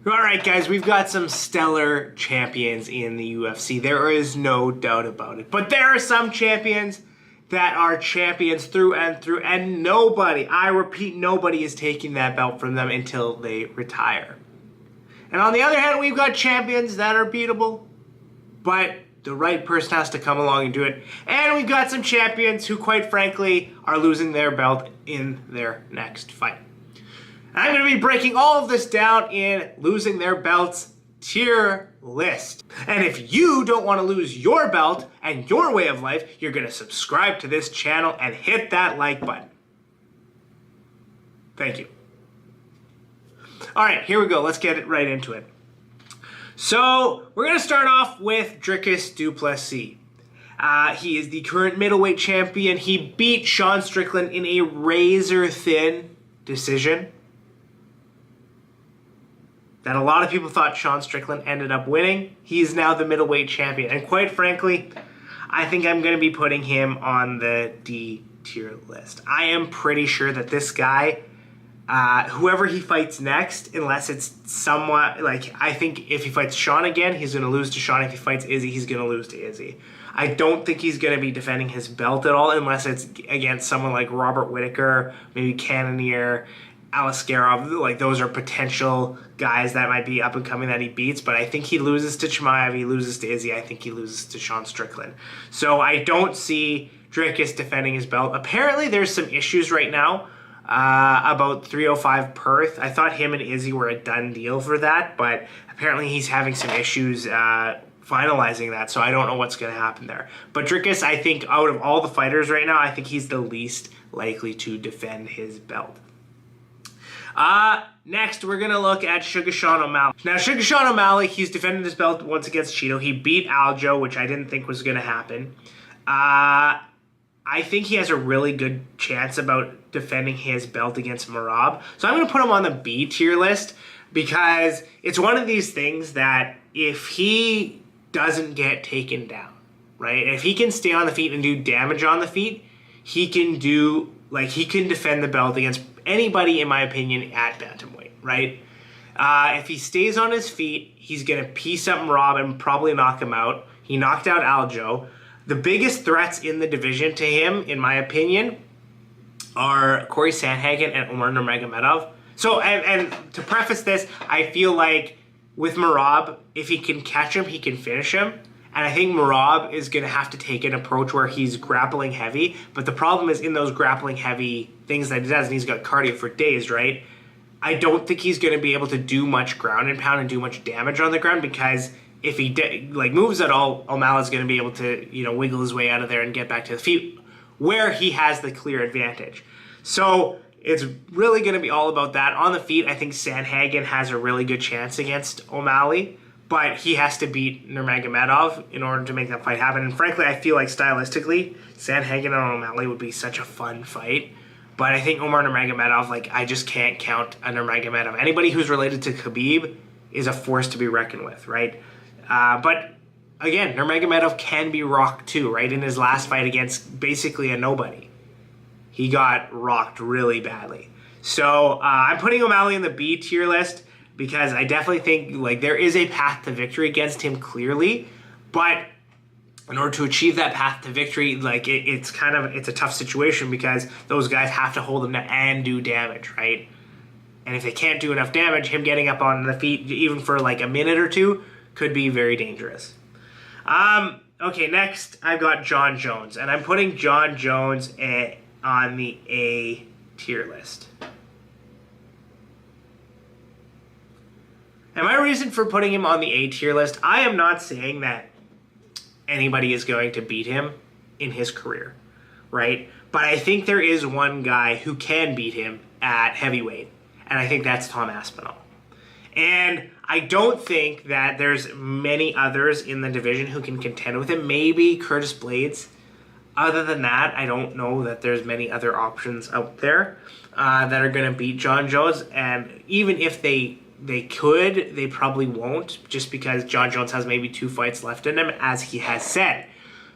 Alright guys, we've got some stellar champions in the UFC. There is no doubt about it. But there are some champions that are champions through, and nobody, I repeat, nobody is taking that belt from them until they retire. And on the other hand, we've got champions that are beatable, but the right person has to come along and do it. And we've got some champions who, quite frankly, are losing their belt in their next fight. I'm going to be breaking all of this down in losing their belts tier list. And if you don't want to lose your belt and your way of life, you're going to subscribe to this channel and hit that like button. Thank you. All right, here we go. Let's get right into it. So we're going to start off with Dricus Du Plessis. He is the current middleweight champion. He beat Sean Strickland in a razor-thin decision that a lot of people thought Sean Strickland ended up winning. He is now the middleweight champion. And quite frankly, I think I'm going to be putting him on the D tier list. I am pretty sure that this guy, whoever he fights next, unless it's somewhat, like, I think if he fights Sean again, he's going to lose to Sean. If he fights Izzy, he's going to lose to Izzy. I don't think he's going to be defending his belt at all, unless it's against someone like Robert Whittaker, maybe Cannonier, Alaskarov. Like, those are potential guys that might be up and coming that he beats, but I think he loses to Chimaev, he loses to Izzy, I think he loses to Sean Strickland. So I don't see Dricus defending his belt. Apparently there's some issues right now about 305 Perth. I thought him and Izzy were a done deal for that, but apparently he's having some issues finalizing that, so I don't know what's going to happen there. But Dricus, I think out of all the fighters right now, I think he's the least likely to defend his belt. Next, we're going to look at Sugar Sean O'Malley. Now, Sugar Sean O'Malley, he's defended his belt once against Cheeto. He beat Aljo, which I didn't think was going to happen. I think he has a really good chance about defending his belt against Merab. So I'm going to put him on the B tier list because it's one of these things that if he doesn't get taken down, right? If he can stay on the feet and do damage on the feet, he can do, like, he can defend the belt against anybody, in my opinion, at bantamweight, right? If he stays on his feet, he's going to piece up Merab and probably knock him out. He knocked out Aljo. The biggest threats in the division to him, in my opinion, are Corey Sandhagen and Umar Nurmagomedov. So, and to preface this, I feel like with Merab, if he can catch him, he can finish him. And I think Merab is going to have to take an approach where he's grappling heavy. But the problem is in those grappling heavy things that he does, and he's got cardio for days, right? I don't think he's going to be able to do much ground and pound and do much damage on the ground, because if he moves at all, O'Malley's going to be able to, you know, wiggle his way out of there and get back to the feet where he has the clear advantage. So it's really going to be all about that. On the feet, I think Sandhagen has a really good chance against O'Malley, but he has to beat Nurmagomedov in order to make that fight happen. And frankly, I feel like stylistically, Sandhagen and O'Malley would be such a fun fight. But I think Umar Nurmagomedov, like, I just can't count a Nurmagomedov. Anybody who's related to Khabib is a force to be reckoned with, right? But again, Nurmagomedov can be rocked too, right? In his last fight against basically a nobody, he got rocked really badly. So I'm putting O'Malley in the B tier list because I definitely think, like, there is a path to victory against him clearly, but in order to achieve that path to victory, like, it's a tough situation because those guys have to hold him down and do damage, right? And if they can't do enough damage, him getting up on the feet even for like a minute or two could be very dangerous. Okay, next I've got Jon Jones, and I'm putting Jon Jones on the A tier list. And my reason for putting him on the A tier list, I am not saying that anybody is going to beat him in his career, right? But I think there is one guy who can beat him at heavyweight, and I think that's Tom Aspinall. And I don't think that there's many others in the division who can contend with him. Maybe Curtis Blades. Other than that, I don't know that there's many other options out there that are going to beat Jon Jones. And even if they could, they probably won't, just because Jon Jones has maybe 2 fights left in him, as he has said.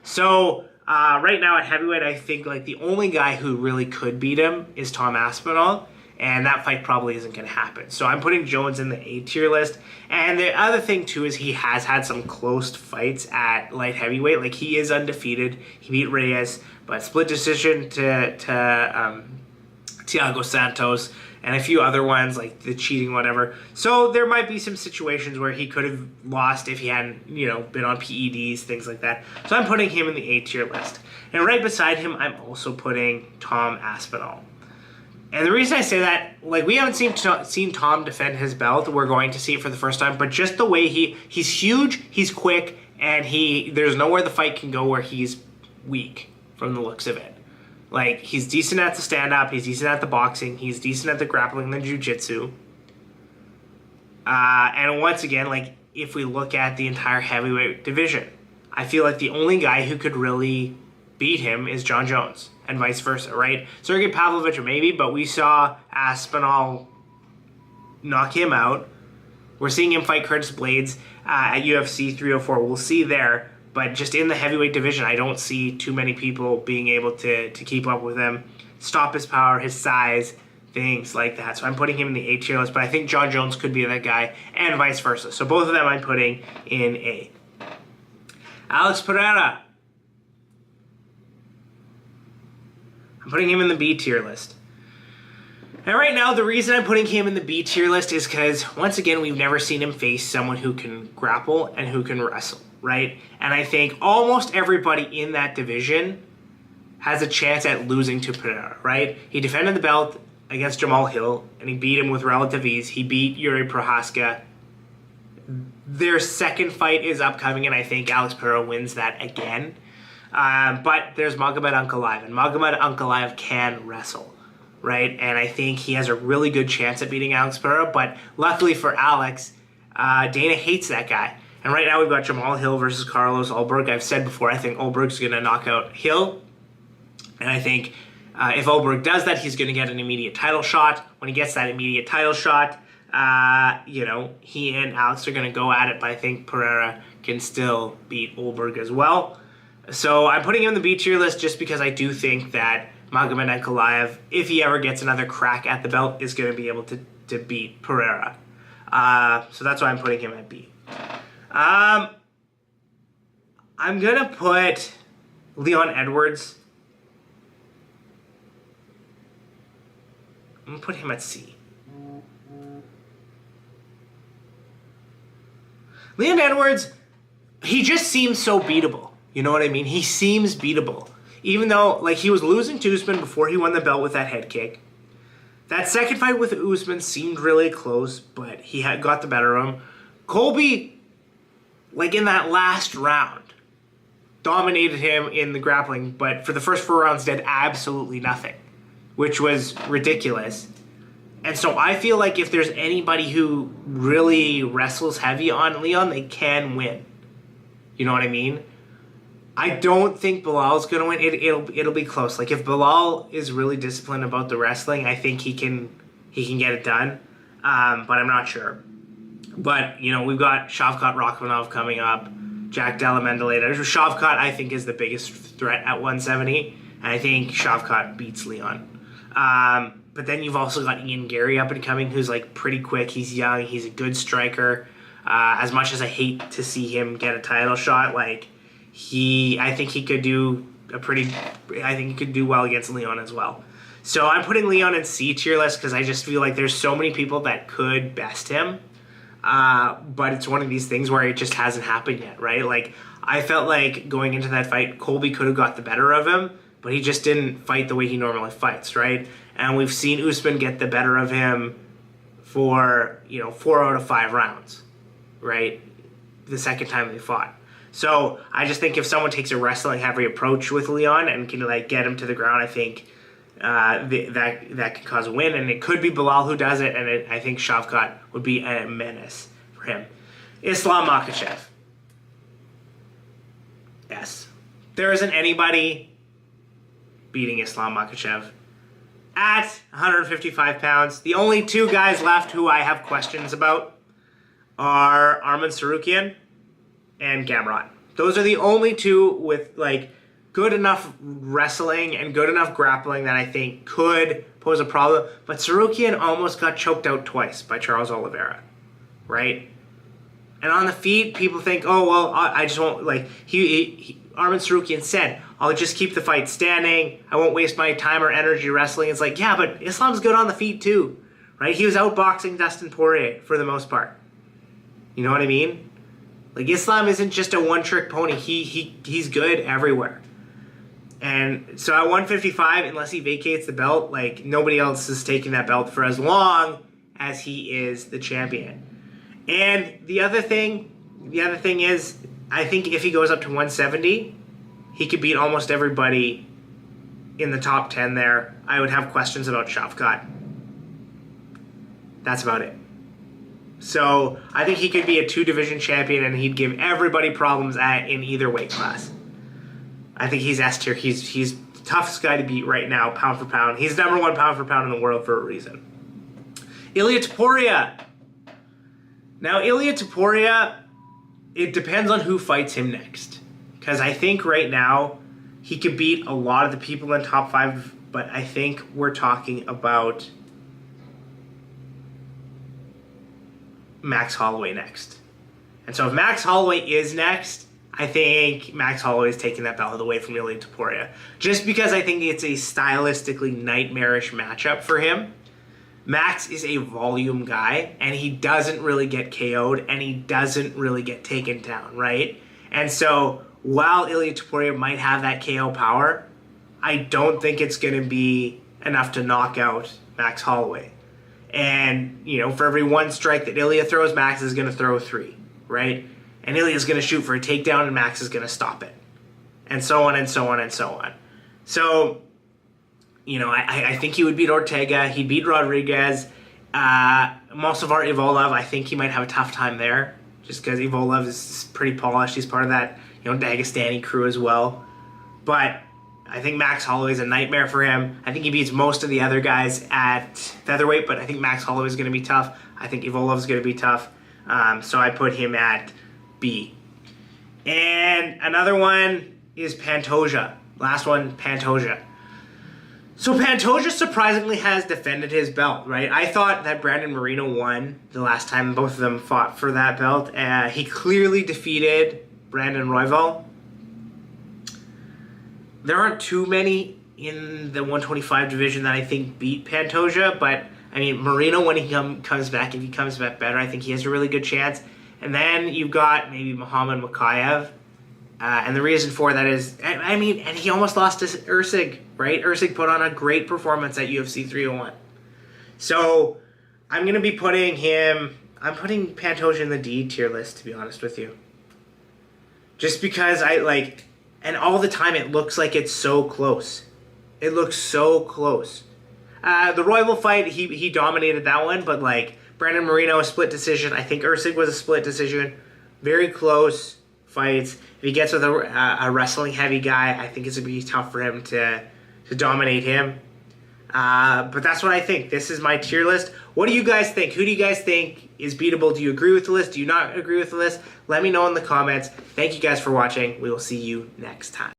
So right now at heavyweight, I think like the only guy who really could beat him is Tom Aspinall. and that fight probably isn't going to happen. So I'm putting Jones in the A tier list. And the other thing too is he has had some close fights at light heavyweight. Like, he is undefeated. He beat Reyes, but split decision to Thiago Santos, and a few other ones like the cheating, whatever. So there might be some situations where he could have lost if he hadn't, been on PEDs, things like that. So I'm putting him in the A tier list. And right beside him, I'm also putting Tom Aspinall. And the reason I say that, like, we haven't seen Tom defend his belt. We're going to see it for the first time, but just the way he's huge, he's quick, and there's nowhere the fight can go where he's weak from the looks of it. Like, he's decent at the stand-up, he's decent at the boxing, he's decent at the grappling, the jiu-jitsu. And once again, like, if we look at the entire heavyweight division, I feel like the only guy who could really beat him is Jon Jones, and vice versa, right? Sergey Pavlovich maybe, but we saw Aspinall knock him out. We're seeing him fight Curtis Blades at UFC 304. We'll see there. But just in the heavyweight division, I don't see too many people being able to keep up with him, stop his power, his size, things like that. So I'm putting him in the A tier list, but I think Jon Jones could be that guy, and vice versa. So both of them I'm putting in A. Alex Pereira. I'm putting him in the B tier list. And right now, the reason I'm putting him in the B tier list is because, once again, we've never seen him face someone who can grapple and who can wrestle, right? And I think almost everybody in that division has a chance at losing to Pereira, right? He defended the belt against Jamal Hill, and he beat him with relative ease. He beat Yuri Prohaska. Their second fight is upcoming, and I think Alex Pereira wins that again. But there's Magomed Ankalaev, and Magomed Ankalaev can wrestle, right? And I think he has a really good chance at beating Alex Pereira, but luckily for Alex, Dana hates that guy. And right now we've got Jamal Hill versus Carlos Ulberg. I've said before, I think Ulberg's going to knock out Hill. And I think if Ulberg does that, he's going to get an immediate title shot. When he gets that immediate title shot, he and Alex are going to go at it, but I think Pereira can still beat Ulberg as well. So I'm putting him in the B tier list just because I do think that Magomed Ankalaev, if he ever gets another crack at the belt, is going to be able to beat Pereira. So that's why I'm putting him at B. I'm going to put Leon Edwards. I'm going to put him at C. Leon Edwards, he just seems so beatable. You know what I mean? He seems beatable. Even though, like, he was losing to Usman before he won the belt with that head kick. That second fight with Usman seemed really close, but he had got the better of him. Colby, like, in that last round, dominated him in the grappling, but for the first 4 rounds did absolutely nothing, which was ridiculous. And so I feel like if there's anybody who really wrestles heavy on Leon, they can win. You know what I mean? I don't think Bilal's going to win. It'll be close. Like, if Bilal is really disciplined about the wrestling, I think he can get it done. But I'm not sure. But, we've got Shavkat Rakhmonov coming up, Jack Della Mendeleda. Shavkat, I think, is the biggest threat at 170, and I think Shavkat beats Leon. But then you've also got Ian Gary up and coming, who's, like, pretty quick. He's young. He's a good striker. As much as I hate to see him get a title shot, like, I think he could do well against Leon as well. So I'm putting Leon in C tier list because I just feel like there's so many people that could best him. But it's one of these things where it just hasn't happened yet, right? Like, I felt like going into that fight, Colby could have got the better of him, but he just didn't fight the way he normally fights, right? And we've seen Usman get the better of him for, 4 out of 5 rounds, right? The second time they fought. So I just think if someone takes a wrestling heavy approach with Leon and can, like, get him to the ground, I think that could cause a win. And it could be Bilal who does it, and I think Shavkat would be a menace for him. Islam Makhachev. Yes. There isn't anybody beating Islam Makhachev at 155 pounds. The only 2 guys left who I have questions about are Arman Sarukian and Gamrot. Those are the only 2 with, like, good enough wrestling and good enough grappling that I think could pose a problem. But Tsarukyan almost got choked out twice by Charles Oliveira, right? And on the feet, people think, oh, well, I just won't, like, Arman Tsarukyan said, I'll just keep the fight standing. I won't waste my time or energy wrestling. It's like, yeah, but Islam's good on the feet too, right? He was outboxing Dustin Poirier for the most part. You know what I mean? Like, Islam isn't just a one-trick pony. He's good everywhere. And so at 155, unless he vacates the belt, like, nobody else is taking that belt for as long as he is the champion. And the other thing is, I think if he goes up to 170, he could beat almost everybody in the top 10 there. I would have questions about Shavkat. That's about it. So I think he could be a 2-division champion, and he'd give everybody problems in either weight class. I think he's S tier. He's the toughest guy to beat right now, pound for pound. He's number 1 pound for pound in the world for a reason. Ilia Topuria. Now, Ilia Topuria, it depends on who fights him next. Because I think right now, he could beat a lot of the people in top 5, but I think we're talking about Max Holloway next. And so if Max Holloway is next, I think Max Holloway is taking that belt away from Ilia Topuria. Just because I think it's a stylistically nightmarish matchup for him. Max is a volume guy, and he doesn't really get KO'd, and he doesn't really get taken down, right? And so while Ilia Topuria might have that KO power, I don't think it's going to be enough to knock out Max Holloway. And, you know, for every 1 strike that Ilia throws, Max is going to throw 3, right? And Ilia's going to shoot for a takedown, and Max is going to stop it. And so on and so on and so on. So, you know, I think he would beat Ortega. He'd beat Rodriguez. Mosavar Ivolov, I think he might have a tough time there, just because Ivolov is pretty polished. He's part of that, you know, Dagestani crew as well. But I think Max Holloway is a nightmare for him. I think he beats most of the other guys at featherweight, but I think Max Holloway is going to be tough. I think Ivolov is going to be tough. So I put him at B. And another one is Pantoja. Last one, Pantoja. So Pantoja surprisingly has defended his belt, right? I thought that Brandon Moreno won the last time both of them fought for that belt. He clearly defeated Brandon Royval. There aren't too many in the 125 division that I think beat Pantoja, but I mean, Moreno, when he comes back, if he comes back better, I think he has a really good chance. And then you've got maybe Islam Makhachev. And the reason for that is, I mean, and he almost lost to Usyk, right? Usyk put on a great performance at UFC 301. So I'm going to be putting putting Pantoja in the D tier list, to be honest with you. Just because and all the time it looks like it's so close. It looks so close. The Royval fight, he dominated that one, but like Brandon Moreno, a split decision. I think Usyk was a split decision. Very close fights. If he gets with a wrestling heavy guy, I think it's going to be tough for him to dominate him. But that's what I think. This is my tier list. What do you guys think? Who do you guys think is beatable? Do you agree with the list? Do you not agree with the list? Let me know in the comments. Thank you guys for watching. We will see you next time.